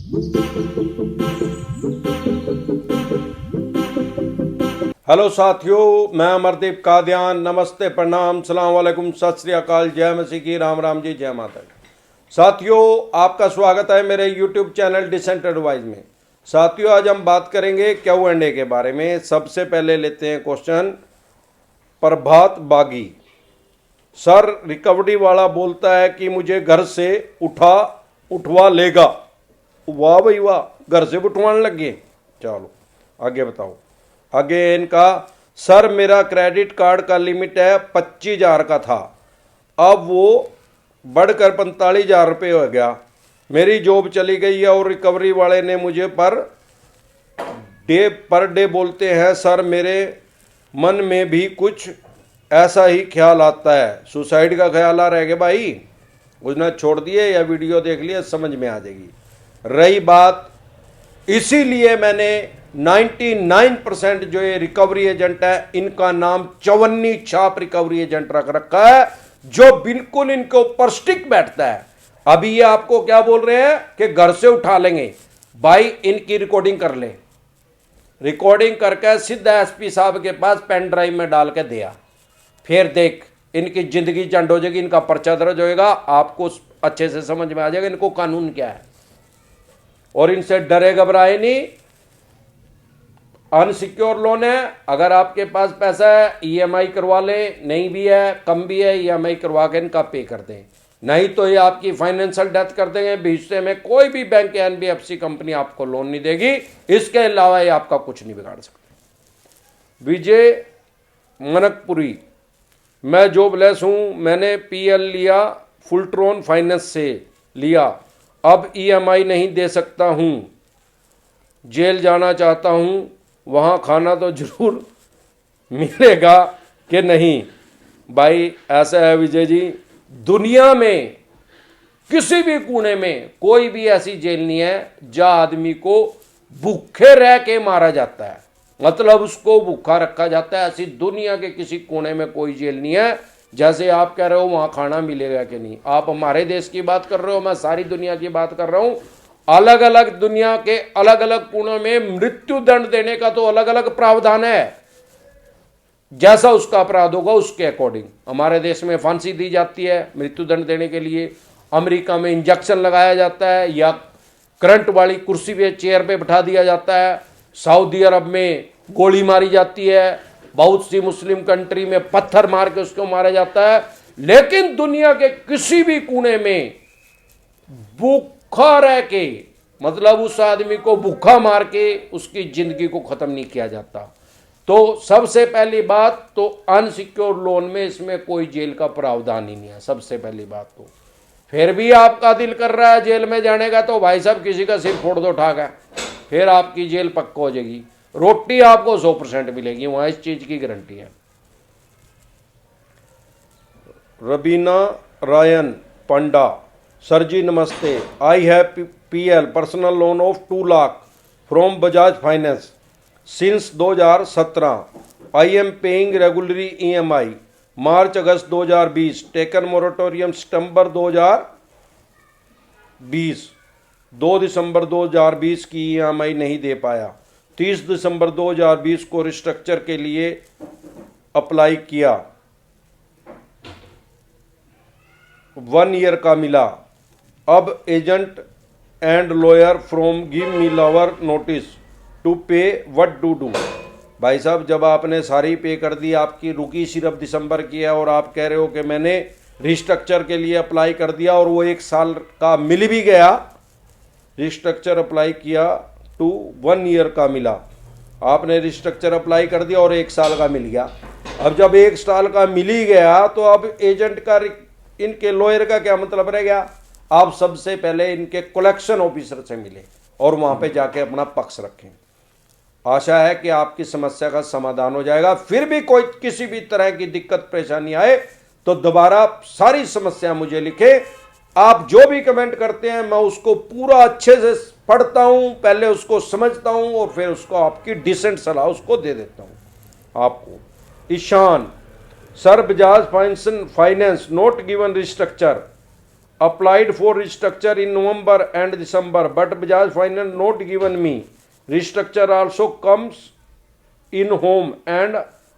Hello साथियों, मैं अमरदीप कादियान। नमस्ते, प्रणाम, सलाम वालेकुम, सत श्री अकाल, जय मसीह की, राम राम जी, जय माता दी। साथियों, आपका स्वागत है मेरे यूट्यूब चैनल डिसेंट एडवाइज में। साथियों, आज हम बात करेंगे Q&A के बारे में। सबसे पहले लेते हैं क्वेश्चन प्रभात बागी। सर, रिकवरी वाला बोलता है कि मुझे घर से उठवा लेगा। वाह भाई वाह, घर से उठवाने लग गए। चलो आगे बताओ। आगे इनका, सर मेरा क्रेडिट कार्ड का लिमिट है 25,000 का था, अब वो बढ़कर 45,000 रुपये हो गया। मेरी जॉब चली गई है और रिकवरी वाले ने मुझे पर डे बोलते हैं। सर मेरे मन में भी कुछ ऐसा ही ख्याल आता है। सुसाइड का ख्याल आ रहा है कि भाई उसने छोड़ दिए या वीडियो देख लिया, समझ में आ जाएगी। रही बात, इसीलिए मैंने 99% जो ये रिकवरी एजेंट है, इनका नाम चवन्नी छाप रिकवरी एजेंट रख रखा है, जो बिल्कुल इनके ऊपर स्टिक बैठता है। अभी ये आपको क्या बोल रहे हैं कि घर से उठा लेंगे। भाई इनकी रिकॉर्डिंग कर ले, रिकॉर्डिंग करके सीधा एसपी साहब के पास पेन ड्राइव में डाल के दिया, फिर देख इनकी जिंदगी चंड हो जाएगी, इनका पर्चा दर्ज होएगा, आपको अच्छे से समझ में आ जाएगा इनको कानून क्या है। और इनसे डरे घबराए नहीं। अनसिक्योर लोन है, अगर आपके पास पैसा है ईएमआई करवा ले, नहीं भी है कम भी है ईएमआई करवा के इनका पे कर दें, नहीं तो ये आपकी फाइनेंशियल डेथ कर देंगे। भविष्य में कोई भी बैंक या एनबीएफसी कंपनी आपको लोन नहीं देगी। इसके अलावा ये आपका कुछ नहीं बिगाड़ सकते। विजय मनकपुरी, मैं जॉबलेस हूं, मैंने पीएल लिया, फुलट्रॉन फाइनेंस से लिया, अब ईएमआई नहीं दे सकता हूं, जेल जाना चाहता हूं, वहां खाना तो जरूर मिलेगा कि नहीं। भाई ऐसा है विजय जी, दुनिया में किसी भी कोने में कोई भी ऐसी जेल नहीं है जहां आदमी को भूखे रह के मारा जाता है, मतलब उसको भूखा रखा जाता है। ऐसी दुनिया के किसी कोने में कोई जेल नहीं है। जैसे आप कह रहे हो वहां खाना मिलेगा कि नहीं, आप हमारे देश की बात कर रहे हो, मैं सारी दुनिया की बात कर रहा हूं। अलग अलग दुनिया के अलग अलग कोनों में मृत्यु दंड देने का तो अलग अलग प्रावधान है। जैसा उसका अपराध होगा उसके अकॉर्डिंग। हमारे देश में फांसी दी जाती है मृत्यु दंड देने के लिए, अमेरिका में इंजेक्शन लगाया जाता है या करंट वाली कुर्सी पे चेयर पे बिठा दिया जाता है, सऊदी अरब में गोली मारी जाती है, बहुत सी मुस्लिम कंट्री में पत्थर मार के उसको मारा जाता है। लेकिन दुनिया के किसी भी कोने में भूखा रह के, मतलब उस आदमी को भूखा मार के उसकी जिंदगी को खत्म नहीं किया जाता। तो सबसे पहली बात तो अनसिक्योर लोन में इसमें कोई जेल का प्रावधान ही नहीं है, सबसे पहली बात तो। फिर भी आपका दिल कर रहा है जेल में जाने का, तो भाई साहब किसी का सिर फोड़ दो उठा के, फिर आपकी जेल पक्का हो जाएगी। रोटी आपको 100% मिलेगी वहां, इस चीज की गारंटी है। रबीना रायन पंडा, सर जी नमस्ते, I have PL personal loan of 2 lakh from Bajaj Finance since 2017। I am paying regularly EMI March August 2020, taken moratorium सितंबर 2020, 2 दिसंबर 2020 की ईएमआई नहीं दे पाया, 30 दिसंबर 2020 को रिस्ट्रक्चर के लिए अप्लाई किया, 1 ईयर का मिला, अब agent and lawyer from give me lower notice to pay, what to do. भाई साहब, जब आपने सारी पे कर दी, आपकी रुकी सिर्फ दिसंबर की है, और आप कह रहे हो कि मैंने रिस्ट्रक्चर के लिए अप्लाई कर दिया और वो 1 साल का मिल भी गया, रिस्ट्रक्चर अप्लाई किया टू 1 ईयर का मिला, आपने रिस्ट्रक्चर अप्लाई कर दिया और 1 साल का मिल गया। अब जब 1 साल का मिल ही गया तो अब एजेंट का, इनके लॉयर का क्या मतलब रह गया। आप सबसे पहले इनके कलेक्शन ऑफिसर से मिले और वहां पे जाके अपना पक्ष रखें। आशा है कि आपकी समस्या का समाधान हो जाएगा। फिर भी कोई किसी भी तरह की दिक्कत परेशानी आए तो दोबारा सारी समस्या मुझे लिखें। आप जो भी कमेंट करते हैं मैं उसको पूरा अच्छे से पढ़ता हूं, पहले उसको समझता हूं और फिर उसको आपकी डिसेंट सलाह उसको दे देता हूं आपको। Ishaan, sir Bajaj finance not given restructure, applied for restructure in November and December, but Bajaj Finance not given me. Restructure also comes in home and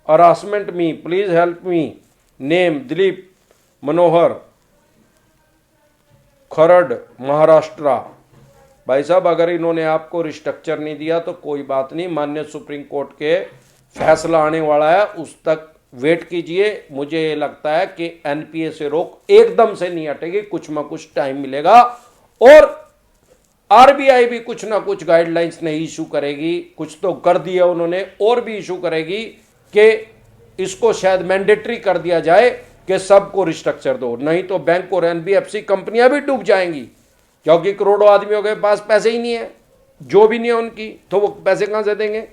harassment me. Please help me. Name Dilip Manohar, खरड़, महाराष्ट्र। भाई साहब अगर इन्होंने आपको restructure नहीं दिया तो कोई बात नहीं, माननीय सुप्रीम कोर्ट के फैसला आने वाला है, उस तक वेट कीजिए। मुझे ये लगता है कि एनपीए से रोक एकदम से नहीं हटेगी, कुछ ना कुछ टाइम मिलेगा और आरबीआई भी कुछ ना कुछ गाइडलाइंस नहीं इशू करेगी। कुछ तो कर दिया उन्होंने, और भी इशू करेगी कि इसको शायद मैंडेटरी कर दिया जाए कि सबको रिस्ट्रक्चर दो, नहीं तो बैंक और एनबीएफसी कंपनियां भी डूब जाएंगी, क्योंकि करोड़ों आदमियों के पास पैसे ही नहीं है, जो भी नहीं है उनकी, तो वो पैसे कहां से देंगे।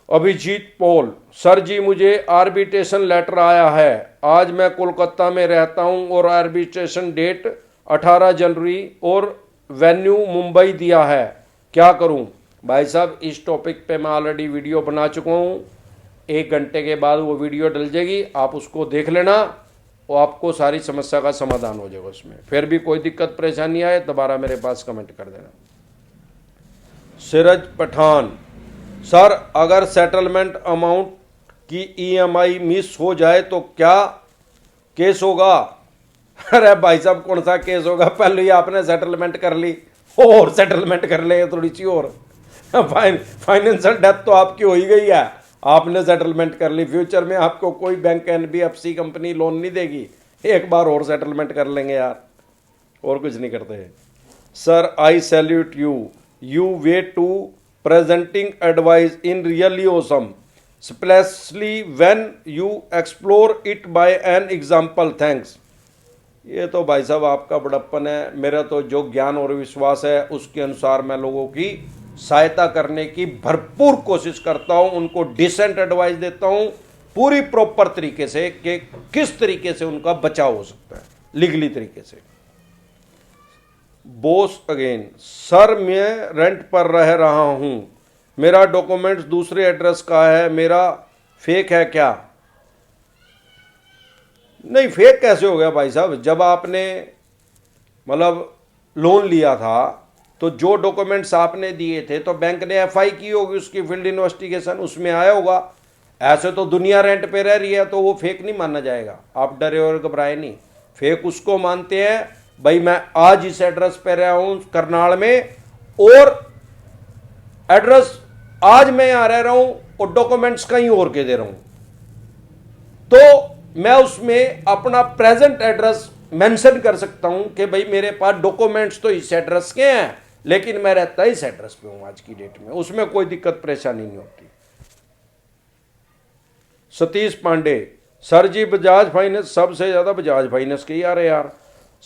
अभिजीत पॉल, सर जी मुझे आर्बिट्रेशन लेटर आया है, आज मैं कोलकाता में रहता हूं और आर्बिट्रेशन डेट 18 जनवरी और वेन्यू मुंबई दिया है, क्या करूं। भाई साहब इस टॉपिक पे मैं ऑलरेडी वीडियो बना चुका हूं, 1 घंटे के बाद वो वीडियो डल जाएगी, आप उसको देख लेना और आपको सारी समस्या का समाधान हो जाएगा उसमें। फिर भी कोई दिक्कत परेशानी आए दोबारा मेरे पास कमेंट कर देना। सिरज पठान, सर अगर सेटलमेंट अमाउंट की ईएमआई मिस हो जाए तो क्या केस होगा। अरे भाई साहब कौन सा केस होगा, पहले ही आपने सेटलमेंट कर ली और सेटलमेंट कर ले थोड़ी सी और। फाइनेंशियल डेथ तो आपकी हो ही गई है, आपने सेटलमेंट कर ली, फ्यूचर में आपको कोई बैंक एनबीएफसी कंपनी लोन नहीं देगी, एक बार और सेटलमेंट कर लेंगे यार, और कुछ नहीं करते। Sir I salute you way to presenting advice in really awesome, especially when you explore it by an example, thanks। ये तो भाई साहब आपका बड़प्पन है, मेरा तो जो ज्ञान और विश्वास है उसके अनुसार मैं लोगों की सहायता करने की भरपूर कोशिश करता हूं, उनको डिसेंट एडवाइस देता हूं पूरी प्रॉपर तरीके से कि किस तरीके से उनका बचाव हो सकता है लीगली तरीके से। बॉस अगेन, सर मैं रेंट पर रह रहा हूं, मेरा डॉक्यूमेंट्स दूसरे एड्रेस का है, मेरा फेक है क्या। नहीं फेक कैसे हो गया भाई साहब, जब आपने मतलब लोन लिया था तो जो डॉक्यूमेंट्स आपने दिए थे तो बैंक ने एफआई की होगी, उसकी फील्ड इन्वेस्टिगेशन उसमें आया होगा। ऐसे तो दुनिया रेंट पे रह रही है तो वो फेक नहीं माना जाएगा, आप डरे और घबराए नहीं। फेक उसको मानते हैं भाई मैं आज इस एड्रेस पे रहा हूं करनाल में और एड्रेस आज मैं यहां रह रहा हूं और डॉक्यूमेंट्स कहीं और के दे रहा हूं, तो मैं उसमें अपना प्रेजेंट एड्रेस मेंशन कर सकता हूं कि भाई मेरे पास डॉक्यूमेंट्स तो इस एड्रेस के हैं लेकिन मैं रहता इस एड्रेस पे हूं आज की डेट में, उसमें कोई दिक्कत परेशानी नहीं होती। सतीश पांडे, सर जी बजाज फाइनेंस, सबसे ज्यादा बजाज फाइनेंस के ही आ रहे यार।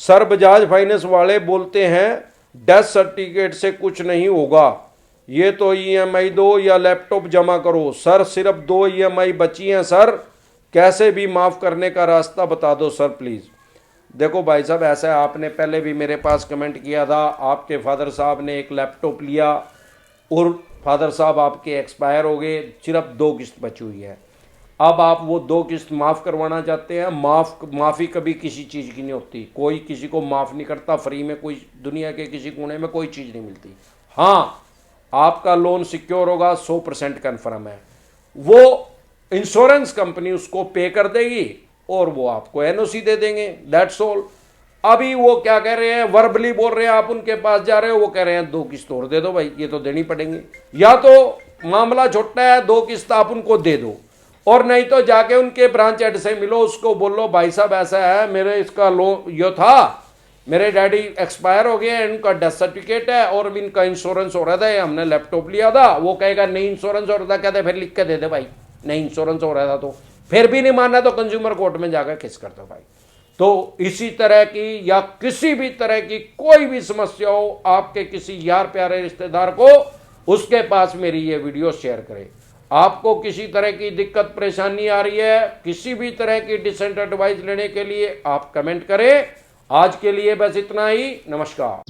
सर बजाज फाइनेंस वाले बोलते हैं डेथ सर्टिफिकेट से कुछ नहीं होगा, ये तो ईएमआई दो या लैपटॉप जमा करो। सर सिर्फ 2 ईएमआई बची हैं सर, कैसे भी माफ़ करने का रास्ता बता दो सर प्लीज़। देखो भाई साहब ऐसा है, आपने पहले भी मेरे पास कमेंट किया था, आपके फादर साहब ने एक लैपटॉप लिया और फादर साहब आपके एक्सपायर हो गए, सिर्फ 2 किस्त बची हुई है। अब आप वो 2 किस्त माफ़ करवाना चाहते हैं। माफ़ी कभी किसी चीज़ की नहीं होती, कोई किसी को माफ़ नहीं करता फ्री में, कोई दुनिया के किसी कोने में कोई चीज़ नहीं मिलती। हाँ आपका लोन सिक्योर होगा 100% कन्फर्म है, वो इंश्योरेंस कंपनी उसको पे कर देगी और वो आपको एनओसी दे देंगे, दैट्स ऑल। अभी वो क्या कह रहे हैं, वर्बली बोल रहे हैं, आप उनके पास जा रहे हो, वो कह रहे हैं 2 किस्त और दे दो भाई, ये तो देनी पड़ेंगी। या तो मामला छोटा है 2 किस्त आप उनको दे दो, और नहीं तो जाके उनके ब्रांच हेड से मिलो, उसको बोलो भाई साहब ऐसा है मेरे इसका लोन ये था, मेरे डैडी एक्सपायर हो गए, इनका डेथ सर्टिफिकेट है और इनका इंश्योरेंस हो रहा था, हमने लैपटॉप लिया था। वो कहेगा नहीं इंश्योरेंस हो रहा था, कहते फिर लिख के दे दे भाई, नहीं इंश्योरेंस हो रहा था, तो फिर भी नहीं मानना तो कंज्यूमर कोर्ट में जाकर केस कर दो भाई। तो इसी तरह की या किसी भी तरह की कोई भी समस्या हो आपके किसी यार प्यारे रिश्तेदार को, उसके पास मेरी ये वीडियो शेयर करें। आपको किसी तरह की दिक्कत परेशानी आ रही है, किसी भी तरह की डिसेंट एडवाइस लेने के लिए आप कमेंट करें। आज के लिए बस इतना ही, नमस्कार।